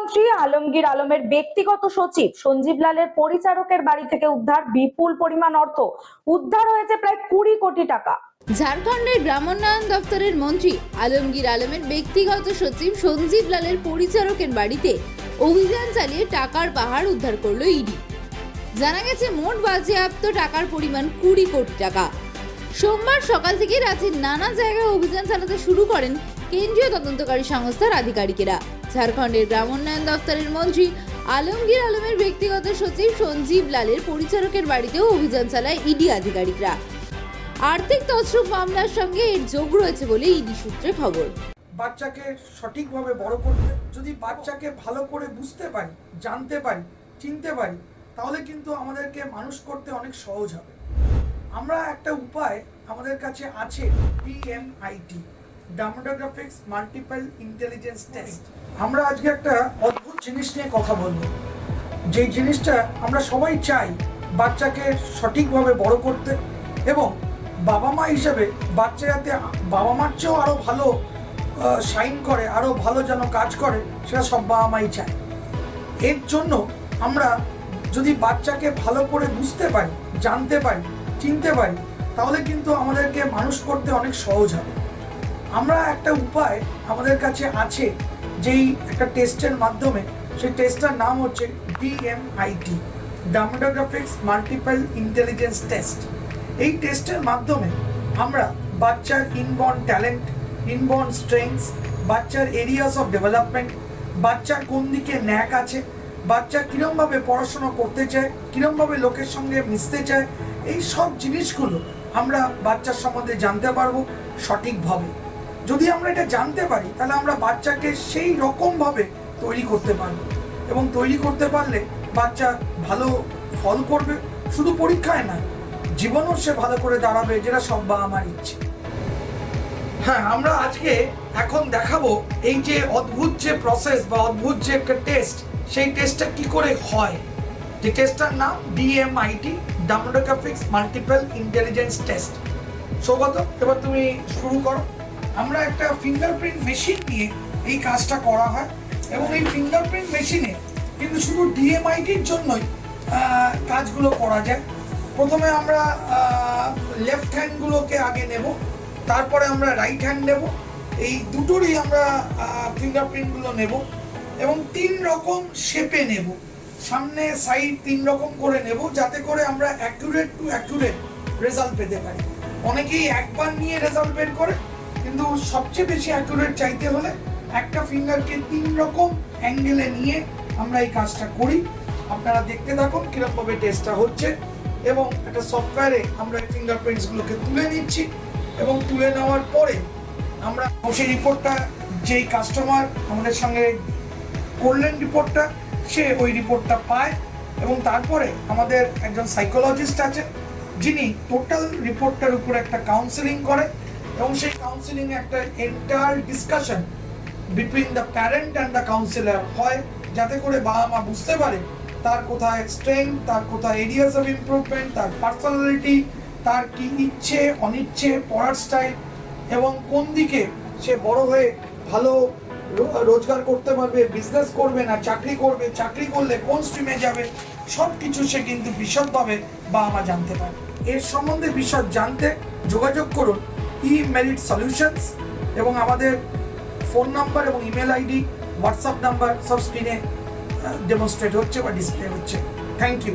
মন্ত্রী আলমগীর আলমের ব্যক্তিগত সচিব সঞ্জীব লালের পরিচারকের বাড়ি থেকে উদ্ধার বিপুল পরিমাণ অর্থ। উদ্ধার হয়েছে প্রায় 20 কোটি টাকা। ঝাড়খণ্ডের গ্রামোন্নয়ন দপ্তরের মন্ত্রী আলমগীর আলমের ব্যক্তিগত সচিব সঞ্জীব লালের পরিচারকের বাড়িতে অভিযান চালিয়ে টাকার পাহাড় উদ্ধার করল ইডি। জানা গেছে মোট বাজেয়াপ্ত টাকার পরিমাণ 20 কোটি টাকা। সোমবার সকাল থেকে রাজ্যের নানা জায়গায় অভিযান চালাতে শুরু করেন কেন্দ্রীয় তদন্তকারী সংস্থার আধিকারিকেরা। ঝাড়খণ্ডের গ্রামোন্নয়ন দপ্তরের মন্ত্রী আলমগীর আলমের ব্যক্তিগত সচিব সঞ্জীব লালের পরিচারকের বাড়িতেও অভিযান চালায় ইডি আধিকারিকরা। আর্থিক তছরূপ মামলার সঙ্গে এর যোগ রয়েছে বলে ইডি সূত্রে খবর। বাচ্চাকে সঠিকভাবে বড় করতে, যদি বাচ্চাকে ভালো করে বুঝতে পারি, জানতে পারি, চিনতে পারি, তাহলে কিন্তু আমাদেরকে মানুষ করতে অনেক সহজ হবে। আমরা একটা উপায় আমাদের কাছে আছে, DMIT, demographics multiple intelligence test. আমরা আজকে একটা অদ্ভুত জিনিস নিয়ে কথা বলবো, যে জিনিসটা আমরা সবাই চাই বাচ্চাকে সঠিকভাবে বড় করতে, এবং বাবা মা হিসেবে বাচ্চা যাতে বাবা মার চেয়েও আরও ভালো শাইন করে, আরও ভালো যেন কাজ করে, সেটা সব বাবা মাই চায়। এর জন্য আমরা যদি বাচ্চাকে ভালো করে বুঝতে পারি, জানতে পারি, চিনতে পারি, তাহলে কিন্তু আমাদেরকে মানুষ করতে অনেক সহজ হবে। আমরা একটা উপায় আমাদের কাছে আছে, যেই একটা টেস্টের মাধ্যমে, সেই টেস্টটার নাম হচ্ছে DMIT, demographics multiple intelligence test. এই টেস্টের মাধ্যমে আমরা বাচ্চার ইনবর্ন ট্যালেন্ট, ইনবর্ন স্ট্রেংথস, বাচ্চার এরিয়াস অফ ডেভেলপমেন্ট, বাচ্চার কোন দিকে ন্যাক আছে, বাচ্চা কীরমভাবে পড়াশোনা করতে চায়, কীরমভাবে লোকের সঙ্গে মিশতে চায়, এই সব জিনিসগুলো আমরা বাচ্চার সম্বন্ধে জানতে পারবো সঠিকভাবে। যদি আমরা এটা জানতে পারি, তাহলে আমরা বাচ্চাকে সেই রকমভাবে তৈরি করতে পারবো, এবং তৈরি করতে পারলে বাচ্চা ভালো ফল করবে, শুধু পরীক্ষায় না, জীবনও সে ভালো করে দাঁড়াবে, যেটা সব বাবা মার ইচ্ছে। হ্যাঁ, আমরা আজকে এখন দেখাবো এই যে অদ্ভুত যে প্রসেস বা অদ্ভুত যে একটা টেস্ট, সেই টেস্টটা কি করে হয়। যে টেস্টটার নাম DMIT, demographics multiple intelligence test. Saugata, এবার তুমি শুরু করো। আমরা একটা ফিঙ্গারপ্রিন্ট মেশিন নিয়ে এই কাজটা করা হয়, এবং এই ফিঙ্গারপ্রিন্ট মেশিনে কিন্তু শুধু DMITর জন্যই কাজগুলো করা যায়। প্রথমে আমরা লেফট হ্যান্ডগুলোকে আগে নেব, তারপরে আমরা রাইট হ্যান্ড নেব। এই দুটোরই আমরা ফিঙ্গারপ্রিন্টগুলো নেব, এবং 3 রকম শেপে নেব, সামনে সাইড 3 রকম করে নেব, যাতে করে আমরা অ্যাকুরেট টু অ্যাকুরেট রেজাল্ট পেতে পারি। অনেকেই একবার নিয়ে রেজাল্ট বের করে, কিন্তু সবচেয়ে বেশি অ্যাকুরেট চাইতে হলে একটা ফিঙ্গারকে 3 রকম অ্যাঙ্গেলে নিয়ে আমরা এই কাজটা করি। আপনারা দেখতে থাকুন কীরকমভাবে টেস্টটা হচ্ছে, এবং একটা সফটওয়্যারে আমরা এই ফিঙ্গারপ্রিন্টসগুলোকে তুলে নিচ্ছি, এবং তুলে নেওয়ার পরে আমরা সেই রিপোর্টটা, যেই কাস্টমার আমাদের সঙ্গে করলেন রিপোর্টটা, সে ওই রিপোর্টটা পায়, এবং তারপরে আমাদের একজন সাইকোলজিস্ট আছে, যিনি টোটাল রিপোর্টটার উপর একটা কাউন্সেলিং করে, এবং সেই কাউন্সেলিংয়ে একটা entire discussion between the parent and the councillor হয়, যাতে করে বাবা মা বুঝতে পারে তার কোথায় স্ট্রেংথ, তার কোথায় এরিয়াস অফ ইমপ্রুভমেন্ট, তার পার্সোনালিটি, তার কি ইচ্ছে অনিচ্ছে, পড়ার স্টাইল, এবং কোন দিকে সে বড় হয়ে ভালো রোজগার করতে পারবে, বিজনেস করবে না চাকরি করবে, চাকরি করলে কোন স্ট্রিমে যাবে, সব কিছু সে কিন্তু বিশদভাবে বাবা মা জানতে পারে। এর সম্বন্ধে বিশদ জানতে যোগাযোগ করুন eMerit Solutions, এবং আমাদের ফোন নাম্বার এবং ইমেল আইডি, হোয়াটসঅ্যাপ নাম্বার সব স্ক্রিনে ডেমনস্ট্রেট হচ্ছে বা ডিসপ্লে হচ্ছে। Thank you.